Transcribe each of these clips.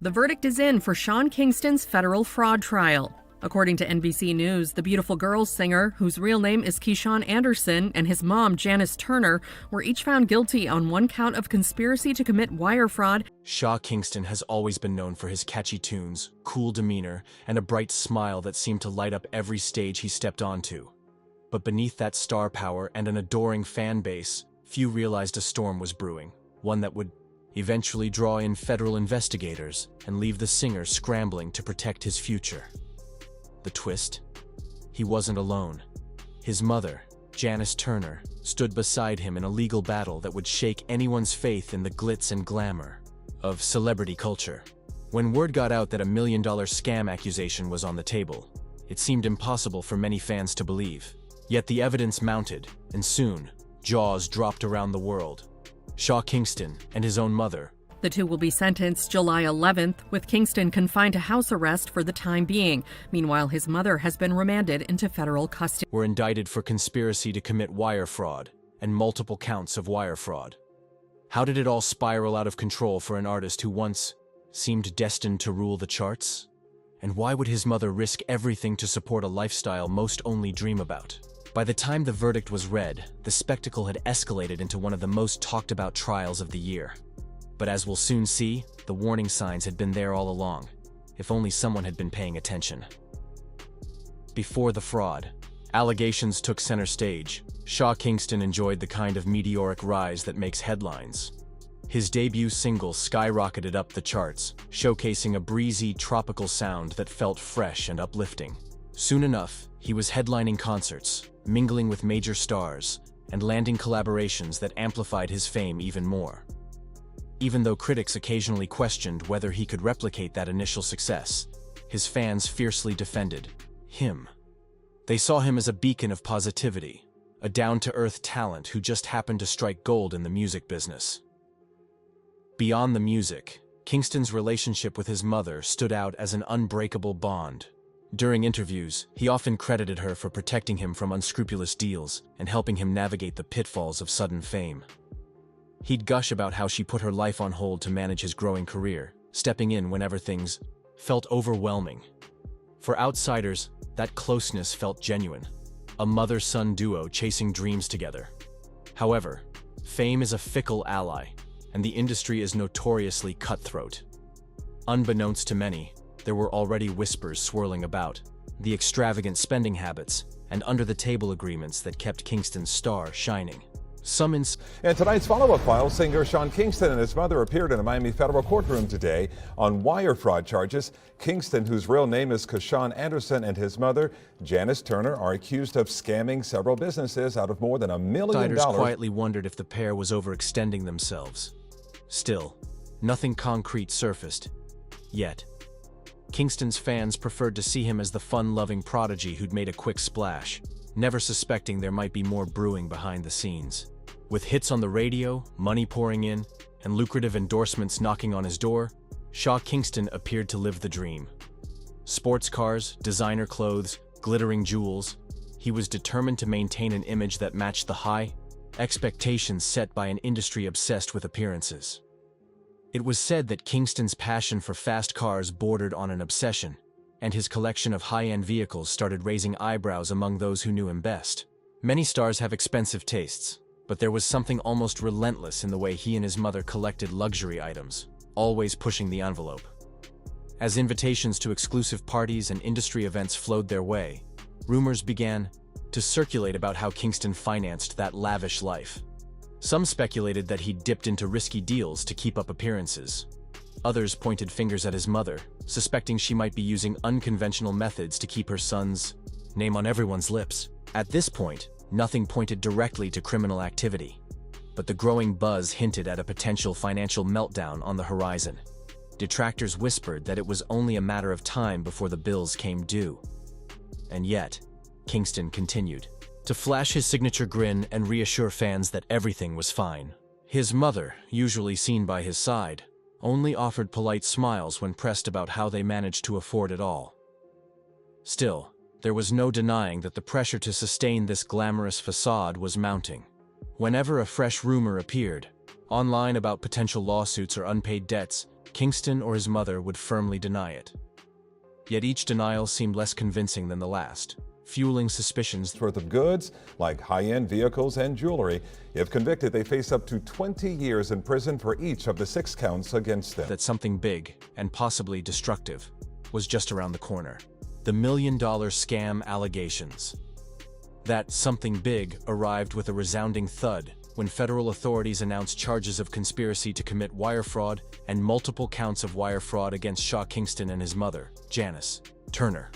The verdict is in for Sean Kingston's federal fraud trial. According to NBC News, the Beautiful Girls singer, whose real name is Keyshawn Anderson, and his mom, Janice Turner, were each found guilty on one count of conspiracy to commit wire fraud. Shaw Kingston has always been known for his catchy tunes, cool demeanor, and a bright smile that seemed to light up every stage he stepped onto. But beneath that star power and an adoring fan base, few realized a storm was brewing, one that would eventually draw in federal investigators and leave the singer scrambling to protect his future. The twist? He wasn't alone. His mother, Janice Turner, stood beside him in a legal battle that would shake anyone's faith in the glitz and glamour of celebrity culture. When word got out that $1 million scam accusation was on the table, it seemed impossible for many fans to believe. Yet the evidence mounted, and soon, jaws dropped around the world. Shaw Kingston and his own mother. The two will be sentenced July 11th, with Kingston confined to house arrest for the time being. Meanwhile, his mother has been remanded into federal custody. Were indicted for conspiracy to commit wire fraud and multiple counts of wire fraud. How did it all spiral out of control for an artist who once seemed destined to rule the charts? And why would his mother risk everything to support a lifestyle most only dream about? By the time the verdict was read, the spectacle had escalated into one of the most talked about trials of the year. But as we'll soon see, the warning signs had been there all along, if only someone had been paying attention. Before the fraud, allegations took center stage. Shaw Kingston enjoyed the kind of meteoric rise that makes headlines. His debut single skyrocketed up the charts, showcasing a breezy, tropical sound that felt fresh and uplifting. Soon enough, he was headlining concerts, mingling with major stars, and landing collaborations that amplified his fame even more. Even though critics occasionally questioned whether he could replicate that initial success, his fans fiercely defended him. They saw him as a beacon of positivity, a down-to-earth talent who just happened to strike gold in the music business. Beyond the music, Kingston's relationship with his mother stood out as an unbreakable bond. During interviews, he often credited her for protecting him from unscrupulous deals and helping him navigate the pitfalls of sudden fame. He'd gush about how she put her life on hold to manage his growing career, stepping in whenever things felt overwhelming. For outsiders, that closeness felt genuine, a mother-son duo chasing dreams together. However, fame is a fickle ally, and the industry is notoriously cutthroat. Unbeknownst to many, there were already whispers swirling about the extravagant spending habits and under-the-table agreements that kept Kingston's star shining. In tonight's follow-up file, singer Sean Kingston and his mother appeared in a Miami federal courtroom today on wire fraud charges. Kingston, whose real name is Keyshawn Anderson, and his mother, Janice Turner, are accused of scamming several businesses out of more than $1 million. Outsiders quietly wondered if the pair was overextending themselves. Still, nothing concrete surfaced. Yet, Kingston's fans preferred to see him as the fun-loving prodigy who'd made a quick splash, never suspecting there might be more brewing behind the scenes. With hits on the radio, money pouring in, and lucrative endorsements knocking on his door, Shaw Kingston appeared to live the dream. Sports cars, designer clothes, glittering jewels, he was determined to maintain an image that matched the high expectations set by an industry obsessed with appearances. It was said that Kingston's passion for fast cars bordered on an obsession, and his collection of high-end vehicles started raising eyebrows among those who knew him best. Many stars have expensive tastes, but there was something almost relentless in the way he and his mother collected luxury items, always pushing the envelope. As invitations to exclusive parties and industry events flowed their way, rumors began to circulate about how Kingston financed that lavish life. Some speculated that he dipped into risky deals to keep up appearances. Others pointed fingers at his mother, suspecting she might be using unconventional methods to keep her son's name on everyone's lips. At this point, nothing pointed directly to criminal activity, but the growing buzz hinted at a potential financial meltdown on the horizon. Detractors whispered that it was only a matter of time before the bills came due. And yet, Kingston continued to flash his signature grin and reassure fans that everything was fine. His mother, usually seen by his side, only offered polite smiles when pressed about how they managed to afford it all. Still, there was no denying that the pressure to sustain this glamorous facade was mounting. Whenever a fresh rumor appeared, online about potential lawsuits or unpaid debts, Kingston or his mother would firmly deny it. Yet each denial seemed less convincing than the last, fueling suspicions Worth of goods like high-end vehicles and jewelry. If convicted, they face up to 20 years in prison for each of the 6 counts against them. that something big, and possibly destructive, was just around the corner. The $1 million scam allegations. That something big arrived with a resounding thud when federal authorities announced charges of conspiracy to commit wire fraud and multiple counts of wire fraud against Shaw Kingston and his mother, Janice Turner.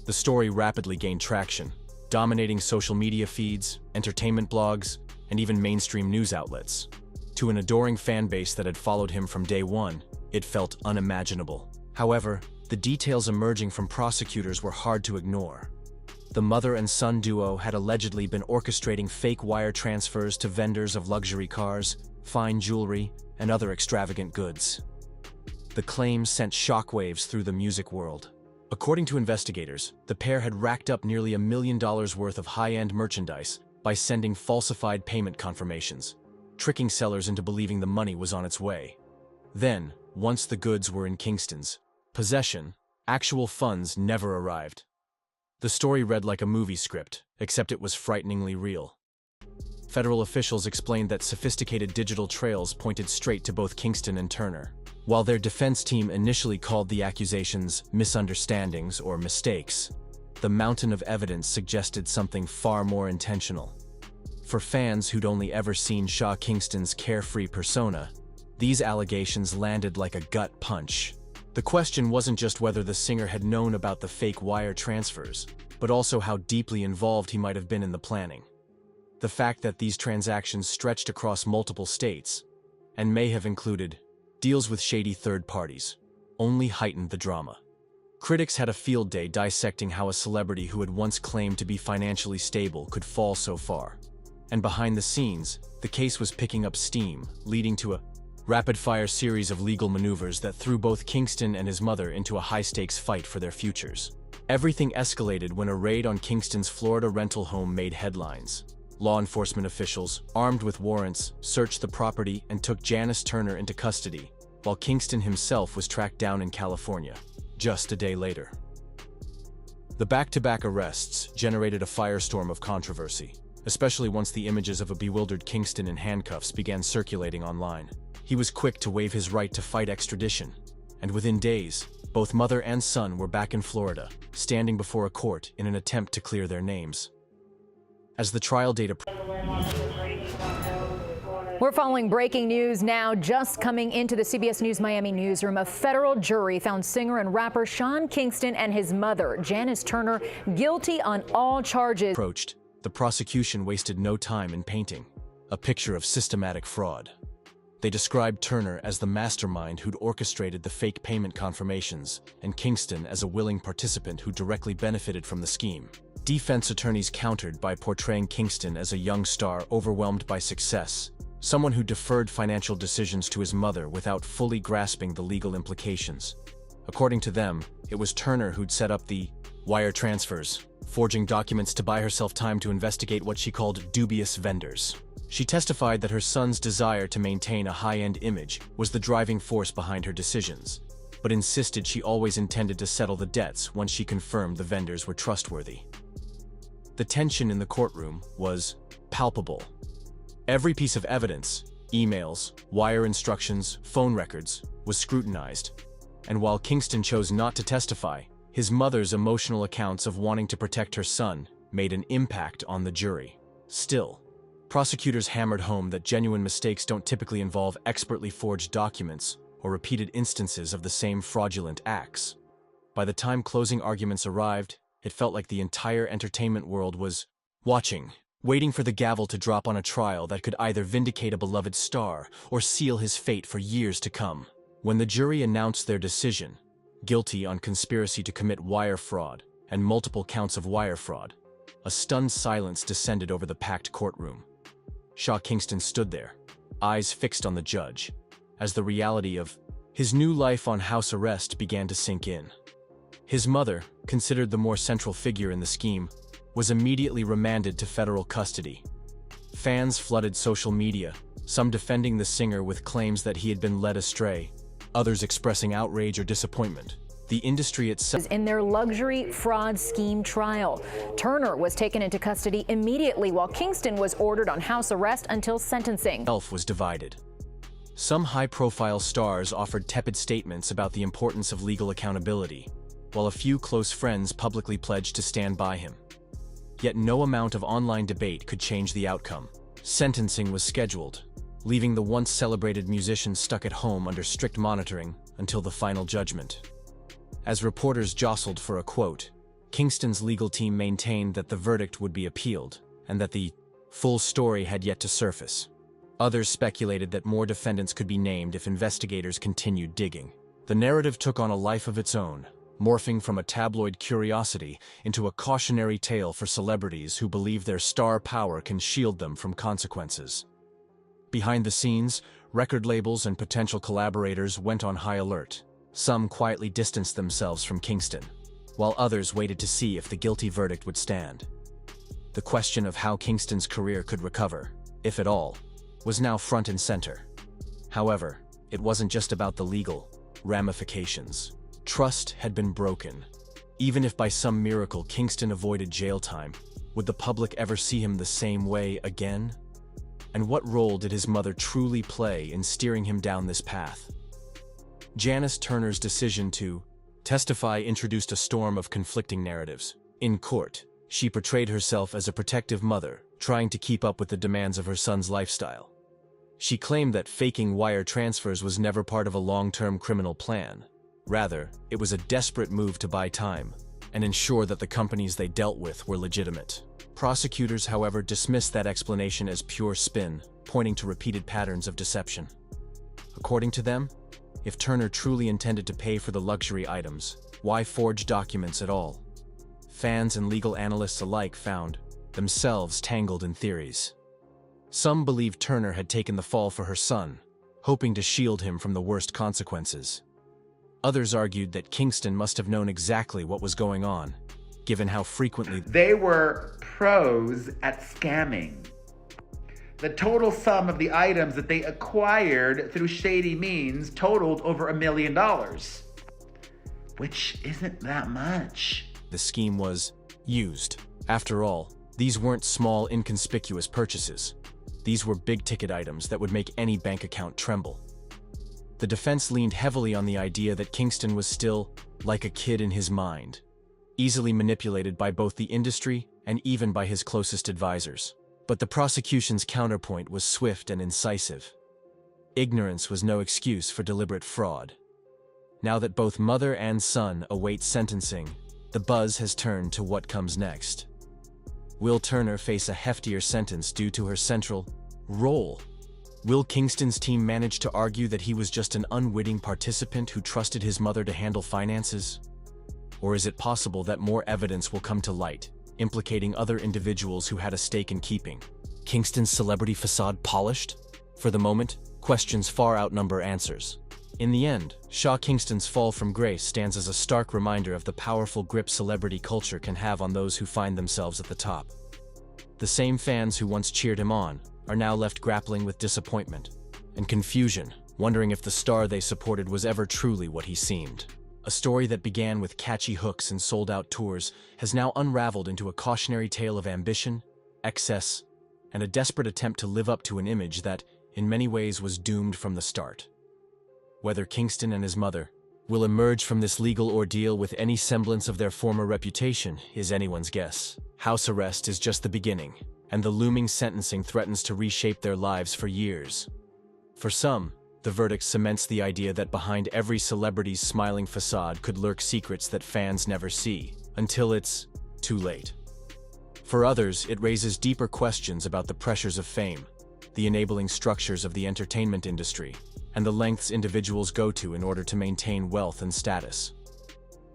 The story rapidly gained traction, dominating social media feeds, entertainment blogs, and even mainstream news outlets. To an adoring fan base that had followed him from day one, it felt unimaginable. However, the details emerging from prosecutors were hard to ignore. The mother and son duo had allegedly been orchestrating fake wire transfers to vendors of luxury cars, fine jewelry, and other extravagant goods. The claims sent shockwaves through the music world. According to investigators, the pair had racked up nearly $1 million worth of high-end merchandise by sending falsified payment confirmations, tricking sellers into believing the money was on its way. Then, once the goods were in Kingston's possession, actual funds never arrived. The story read like a movie script, except it was frighteningly real. Federal officials explained that sophisticated digital trails pointed straight to both Kingston and Turner. While their defense team initially called the accusations misunderstandings or mistakes, the mountain of evidence suggested something far more intentional. For fans who'd only ever seen Shaw Kingston's carefree persona, these allegations landed like a gut punch. The question wasn't just whether the singer had known about the fake wire transfers, but also how deeply involved he might have been in the planning. The fact that these transactions stretched across multiple states, and may have included deals with shady third parties, only heightened the drama. Critics had a field day dissecting how a celebrity who had once claimed to be financially stable could fall so far. And behind the scenes, the case was picking up steam, leading to a rapid-fire series of legal maneuvers that threw both Kingston and his mother into a high-stakes fight for their futures. Everything escalated when a raid on Kingston's Florida rental home made headlines. Law enforcement officials, armed with warrants, searched the property and took Janice Turner into custody, while Kingston himself was tracked down in California, just a day later. The back-to-back arrests generated a firestorm of controversy, especially once the images of a bewildered Kingston in handcuffs began circulating online. He was quick to waive his right to fight extradition, and within days, both mother and son were back in Florida, standing before a court in an attempt to clear their names. As the trial date approached, we're following breaking news now. Just coming into the CBS News Miami newsroom, a federal jury found singer and rapper Shawn Kingston and his mother, Janice Turner, guilty on all charges. The prosecution wasted no time in painting a picture of systematic fraud. They described Turner as the mastermind who'd orchestrated the fake payment confirmations, and Kingston as a willing participant who directly benefited from the scheme. Defense attorneys countered by portraying Kingston as a young star overwhelmed by success, someone who deferred financial decisions to his mother without fully grasping the legal implications. According to them, it was Turner who'd set up the wire transfers, forging documents to buy herself time to investigate what she called dubious vendors. She testified that her son's desire to maintain a high-end image was the driving force behind her decisions, but insisted she always intended to settle the debts once she confirmed the vendors were trustworthy. The tension in the courtroom was palpable. Every piece of evidence, emails, wire instructions, phone records, was scrutinized, and while Kingston chose not to testify, his mother's emotional accounts of wanting to protect her son made an impact on the jury. Still, prosecutors hammered home that genuine mistakes don't typically involve expertly forged documents or repeated instances of the same fraudulent acts. By the time closing arguments arrived, it felt like the entire entertainment world was watching, waiting for the gavel to drop on a trial that could either vindicate a beloved star or seal his fate for years to come. When the jury announced their decision, guilty on conspiracy to commit wire fraud and multiple counts of wire fraud, a stunned silence descended over the packed courtroom. Shaw Kingston stood there, eyes fixed on the judge, as the reality of his new life on house arrest began to sink in. His mother, considered the more central figure in the scheme, was immediately remanded to federal custody. Fans flooded social media, some defending the singer with claims that he had been led astray, others expressing outrage or disappointment. The industry itself in their luxury fraud scheme trial. Turner was taken into custody immediately while Kingston was ordered on house arrest until sentencing. was divided. Some high-profile stars offered tepid statements about the importance of legal accountability, while a few close friends publicly pledged to stand by him. Yet no amount of online debate could change the outcome. Sentencing was scheduled, leaving the once celebrated musician stuck at home under strict monitoring until the final judgment. As reporters jostled for a quote, Kingston's legal team maintained that the verdict would be appealed, and that the full story had yet to surface. Others speculated that more defendants could be named if investigators continued digging. The narrative took on a life of its own, morphing from a tabloid curiosity into a cautionary tale for celebrities who believe their star power can shield them from consequences. Behind the scenes, record labels and potential collaborators went on high alert. Some quietly distanced themselves from Kingston, while others waited to see if the guilty verdict would stand. The question of how Kingston's career could recover, if at all, was now front and center. However, it wasn't just about the legal ramifications. Trust had been broken. Even if by some miracle Kingston avoided jail time, would the public ever see him the same way again? And what role did his mother truly play in steering him down this path? Janice Turner's decision to testify introduced a storm of conflicting narratives. In court, she portrayed herself as a protective mother, trying to keep up with the demands of her son's lifestyle. She claimed that faking wire transfers was never part of a long-term criminal plan. Rather, it was a desperate move to buy time and ensure that the companies they dealt with were legitimate. Prosecutors, however, dismissed that explanation as pure spin, pointing to repeated patterns of deception. According to them, if Turner truly intended to pay for the luxury items, why forge documents at all? Fans and legal analysts alike found themselves tangled in theories. Some believed Turner had taken the fall for her son, hoping to shield him from the worst consequences. Others argued that Kingston must have known exactly what was going on, given how frequently they were pros at scamming. The total sum of the items that they acquired through shady means totaled over $1 million, which isn't that much. the scheme was used. After all, these weren't small, inconspicuous purchases. These were big-ticket items that would make any bank account tremble. The defense leaned heavily on the idea that Kingston was still like a kid in his mind, easily manipulated by both the industry and even by his closest advisors. But the prosecution's counterpoint was swift and incisive. Ignorance was no excuse for deliberate fraud. Now that both mother and son await sentencing, the buzz has turned to what comes next. Will Turner face a heftier sentence due to her central role? Will Kingston's team manage to argue that he was just an unwitting participant who trusted his mother to handle finances? Or is it possible that more evidence will come to light, implicating other individuals who had a stake in keeping Kingston's celebrity facade polished? For the moment, questions far outnumber answers. In the end, Shaw Kingston's fall from grace stands as a stark reminder of the powerful grip celebrity culture can have on those who find themselves at the top. The same fans who once cheered him on are now left grappling with disappointment and confusion, wondering if the star they supported was ever truly what he seemed. A story that began with catchy hooks and sold-out tours has now unraveled into a cautionary tale of ambition, excess, and a desperate attempt to live up to an image that, in many ways, was doomed from the start. Whether Kingston and his mother will emerge from this legal ordeal with any semblance of their former reputation is anyone's guess. House arrest is just the beginning, and the looming sentencing threatens to reshape their lives for years. For some, the verdict cements the idea that behind every celebrity's smiling facade could lurk secrets that fans never see, until it's too late. For others, it raises deeper questions about the pressures of fame, the enabling structures of the entertainment industry, and the lengths individuals go to in order to maintain wealth and status.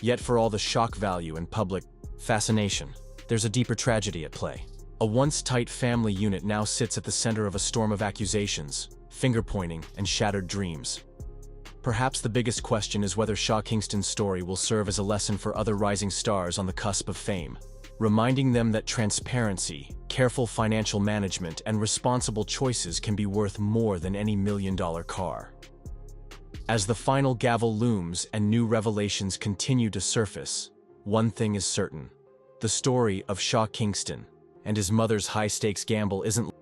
Yet for all the shock value and public fascination, there's a deeper tragedy at play. A once tight family unit now sits at the center of a storm of accusations, finger-pointing, and shattered dreams. Perhaps the biggest question is whether Shaw Kingston's story will serve as a lesson for other rising stars on the cusp of fame, reminding them that transparency, careful financial management, and responsible choices can be worth more than any million-dollar car. As the final gavel looms and new revelations continue to surface, one thing is certain. The story of Shaw Kingston and his mother's high-stakes gamble isn't